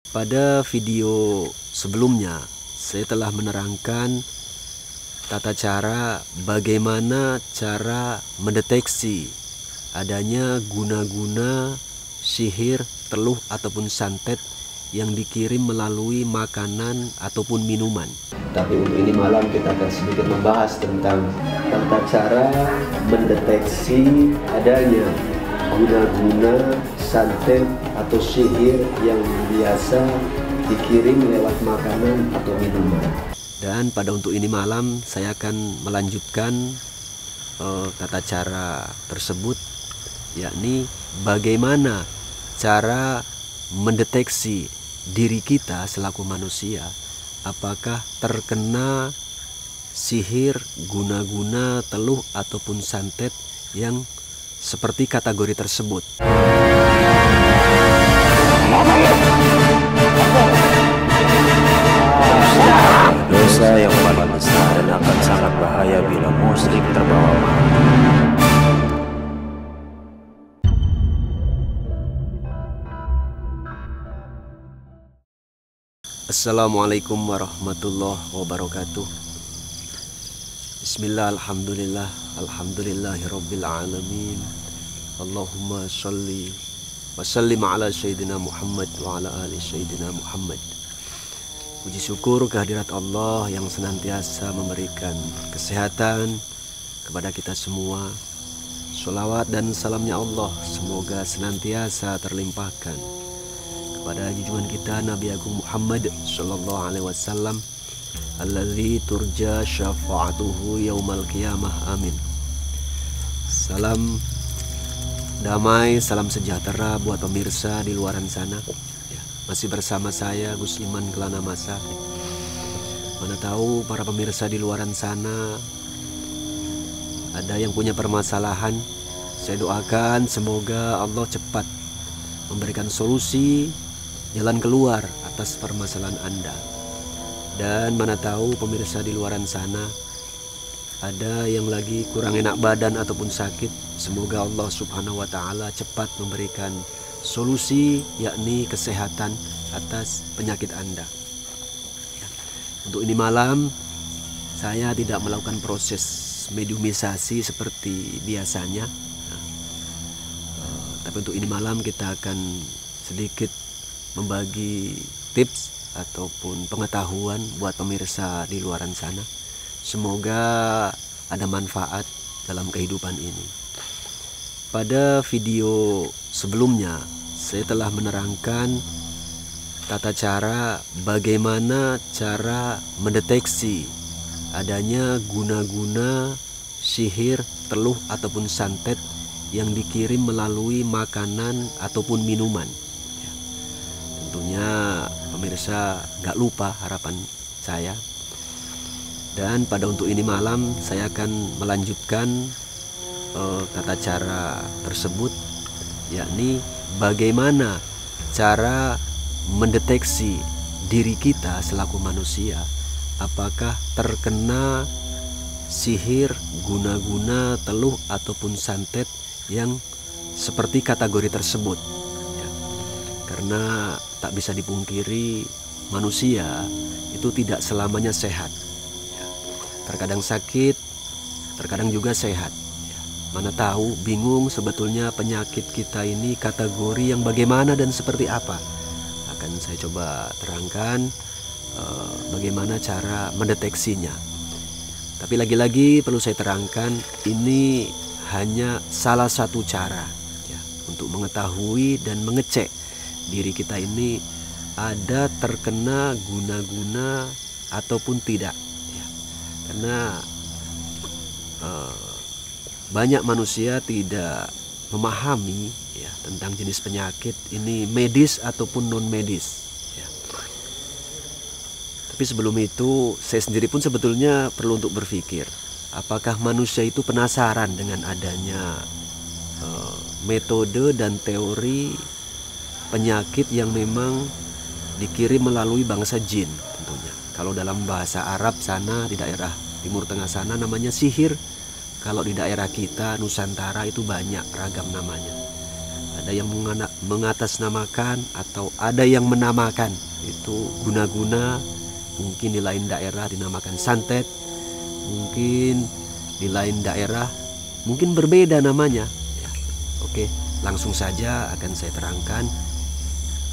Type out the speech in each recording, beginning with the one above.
Pada video sebelumnya, saya telah menerangkan tata cara bagaimana cara mendeteksi adanya guna-guna sihir, teluh ataupun santet yang dikirim melalui makanan ataupun minuman. Tapi untuk ini malam kita akan sedikit membahas tentang tata cara mendeteksi adanya guna-guna santet atau sihir yang biasa dikirim lewat makanan atau minuman. Dan pada untuk ini malam saya akan melanjutkan tata cara tersebut, yakni bagaimana cara mendeteksi diri kita selaku manusia apakah terkena sihir, guna-guna, teluh ataupun santet yang seperti kategori tersebut. Dosa yang paling besar dan akan sangat bahaya bila muslim terbawa mati. Assalamualaikum warahmatullahi wabarakatuh. Bismillah, alhamdulillah, alhamdulillahirabbil alamin. Allahumma sholli wa sallim ala sayyidina Muhammad wa ala ali sayyidina Muhammad. Puji syukur kehadirat Allah yang senantiasa memberikan kesehatan kepada kita semua. Sholawat dan salamnya Allah semoga senantiasa terlimpahkan kepada junjungan kita Nabi Agung Muhammad sallallahu alaihi wasallam alladzi turja syafa'atuhu yaumal qiyamah, amin. Salam damai, salam sejahtera buat pemirsa di luaran sana. Masih bersama saya Gus Iman Kelana Masa. Mana tahu para pemirsa di luaran sana ada yang punya permasalahan. Saya doakan semoga Allah cepat memberikan solusi, jalan keluar atas permasalahan Anda. Dan mana tahu pemirsa di luaran sana ada yang lagi kurang enak badan ataupun sakit, semoga Allah Subhanahu wa taala cepat memberikan solusi, yakni kesehatan atas penyakit Anda. Untuk ini malam saya tidak melakukan proses mediumisasi seperti biasanya. Tapi untuk ini malam kita akan sedikit membagi tips ataupun pengetahuan buat pemirsa di luaran sana. Semoga ada manfaat dalam kehidupan ini. Pada video sebelumnya saya telah menerangkan tata cara bagaimana cara mendeteksi adanya guna-guna sihir, teluh ataupun santet yang dikirim melalui makanan ataupun minuman. Tentunya pemirsa gak lupa harapan saya. Dan pada untuk ini malam saya akan melanjutkan tata cara tersebut, yakni bagaimana cara mendeteksi diri kita selaku manusia apakah terkena sihir, guna-guna, teluh ataupun santet yang seperti kategori tersebut. Karena tak bisa dipungkiri manusia itu tidak selamanya sehat. Terkadang sakit, terkadang juga sehat. Mana tahu, bingung sebetulnya penyakit kita ini kategori yang bagaimana dan seperti apa. Akan saya coba terangkan bagaimana cara mendeteksinya. Tapi lagi-lagi perlu saya terangkan, ini hanya salah satu cara untuk mengetahui dan mengecek diri kita ini ada terkena guna-guna ataupun tidak. Karena banyak manusia tidak memahami tentang jenis penyakit ini medis ataupun non medis. Tapi sebelum itu saya sendiri pun sebetulnya perlu untuk berpikir, apakah manusia itu penasaran dengan adanya metode dan teori penyakit yang memang dikirim melalui bangsa jin tentunya. Kalau dalam bahasa Arab sana di daerah Timur Tengah sana namanya sihir. Kalau di daerah kita Nusantara itu banyak ragam namanya. ada yang mengatasnamakan atau ada yang menamakan. Itu guna-guna, mungkin di lain daerah dinamakan santet, mungkin di lain daerah mungkin berbeda namanya ya. Oke, langsung saja akan saya terangkan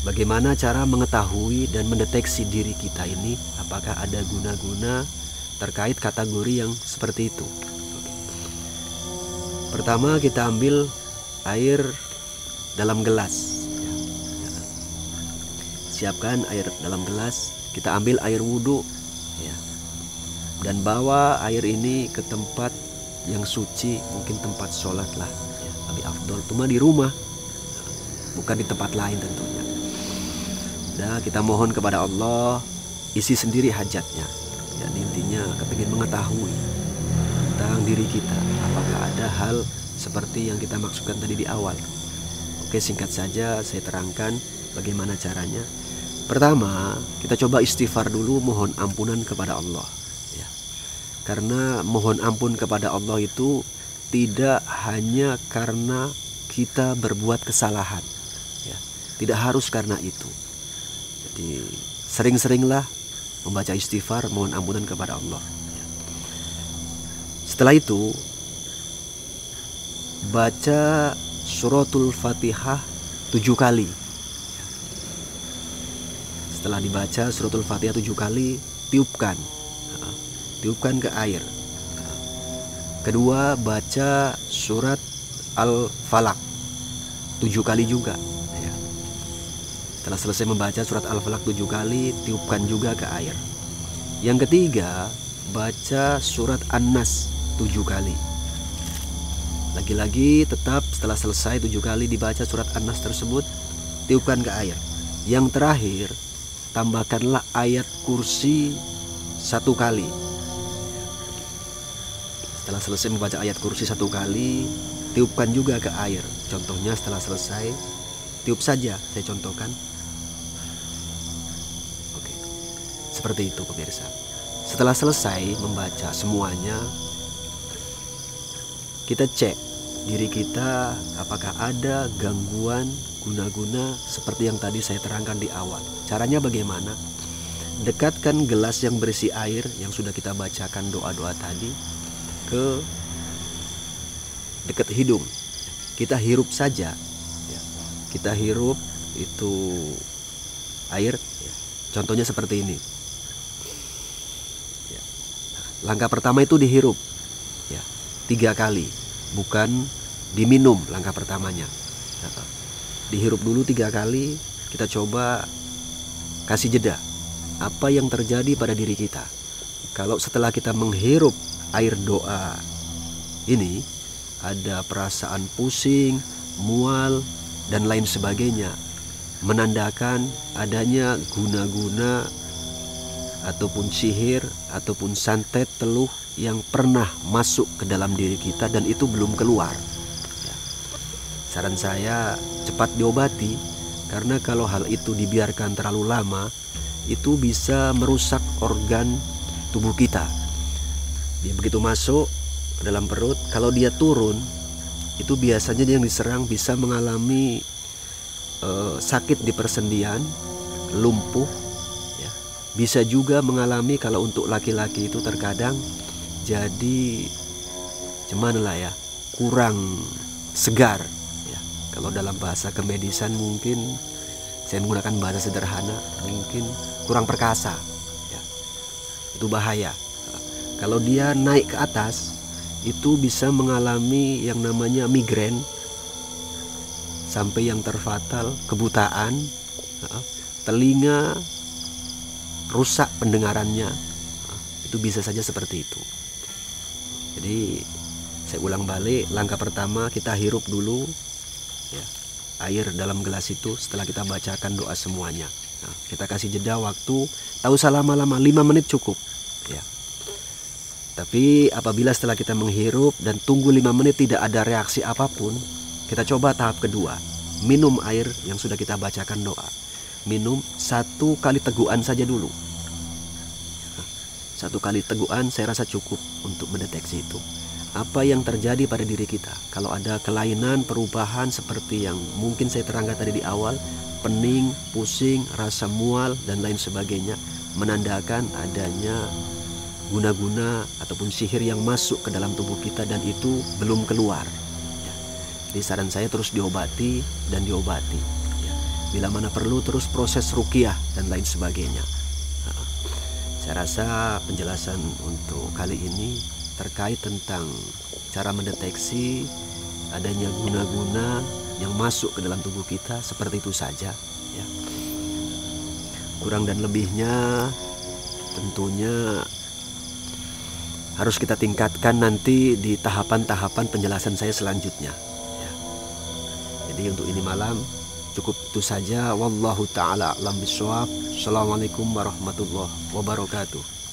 bagaimana cara mengetahui dan mendeteksi diri kita ini apakah ada guna-guna terkait kategori yang seperti itu. Pertama, kita ambil air dalam gelas ya. Siapkan air dalam gelas, kita ambil air wudhu ya. Dan bawa air ini ke tempat yang suci, mungkin tempat sholat lah ya, lebih afdol. Cuma di rumah, bukan di tempat lain tentunya. Nah, kita mohon kepada Allah, isi sendiri hajatnya. Ya, intinya kepingin mengetahui tentang diri kita, apakah ada hal seperti yang kita maksudkan tadi di awal. Oke, singkat saja saya terangkan bagaimana caranya. Pertama, kita coba istighfar dulu, mohon ampunan kepada Allah ya. Karena mohon ampun kepada Allah itu tidak hanya karena kita berbuat kesalahan ya. Tidak harus karena itu. Jadi sering-seringlah membaca istighfar, mohon ampunan kepada Allah. Setelah itu baca suratul Fatihah 7 kali. Setelah dibaca suratul Fatihah 7 kali, tiupkan ke air. Kedua, baca surat Al-Falaq 7 kali juga. Setelah selesai membaca surat Al-Falaq 7 kali, tiupkan juga ke air. Yang ketiga, baca surat An-Nas 7 kali. Lagi-lagi tetap setelah selesai 7 kali dibaca surat An-Nas tersebut, tiupkan ke air. Yang terakhir, tambahkanlah ayat kursi 1 kali. Setelah selesai membaca ayat kursi 1 kali, tiupkan juga ke air. Contohnya setelah selesai, tiup saja, saya contohkan. Seperti itu pemirsa. Setelah selesai membaca semuanya, kita cek diri kita apakah ada gangguan guna-guna seperti yang tadi saya terangkan di awal. Caranya bagaimana? Dekatkan gelas yang berisi air yang sudah kita bacakan doa-doa tadi ke dekat hidung. Kita hirup saja ya. Kita hirup itu air ya. Contohnya seperti ini. Langkah pertama itu dihirup ya, 3 kali, bukan diminum langkah pertamanya. Dihirup dulu 3 kali, kita coba kasih jeda. Apa yang terjadi pada diri kita? Kalau setelah kita menghirup air doa ini, ada perasaan pusing, mual, dan lain sebagainya, menandakan adanya guna-guna ataupun sihir ataupun santet teluh yang pernah masuk ke dalam diri kita dan itu belum keluar ya. Saran saya cepat diobati, karena kalau hal itu dibiarkan terlalu lama itu bisa merusak organ tubuh kita. Dia begitu masuk ke dalam perut, kalau dia turun itu biasanya yang diserang bisa mengalami sakit di persendian, lumpuh. Bisa juga mengalami kalau untuk laki-laki itu terkadang jadi cuman lah ya, kurang segar ya. Kalau dalam bahasa kemedisan mungkin saya menggunakan bahasa sederhana, mungkin kurang perkasa ya. Itu bahaya. Kalau dia naik ke atas itu bisa mengalami yang namanya migrain sampai yang terfatal, kebutaan, telinga rusak pendengarannya, itu bisa saja seperti itu. Jadi saya ulang balik, langkah pertama kita hirup dulu ya, air dalam gelas itu setelah kita bacakan doa semuanya. Nah, kita kasih jeda waktu, tak usah lama-lama, 5 menit cukup ya. Tapi apabila setelah kita menghirup dan tunggu 5 menit tidak ada reaksi apapun, kita coba tahap kedua, minum air yang sudah kita bacakan doa. Minum 1 kali tegukan saja dulu. 1 kali tegukan saya rasa cukup untuk mendeteksi itu. apa yang terjadi pada diri kita. Kalau ada kelainan, perubahan seperti yang mungkin saya terangkan tadi di awal, pening, pusing, rasa mual, dan lain sebagainya, menandakan adanya guna-guna ataupun sihir yang masuk ke dalam tubuh kita dan itu belum keluar. Jadi saran saya terus diobati dan diobati. Bila mana perlu terus proses ruqyah dan lain sebagainya. Saya rasa penjelasan untuk kali ini terkait tentang cara mendeteksi adanya guna-guna yang masuk ke dalam tubuh kita, seperti itu saja ya. Kurang dan lebihnya tentunya harus kita tingkatkan nanti di tahapan-tahapan penjelasan saya selanjutnya ya. Jadi untuk ini malam cukup itu saja. Wallahu ta'ala a'lam bishawab. Assalamualaikum warahmatullahi wabarakatuh.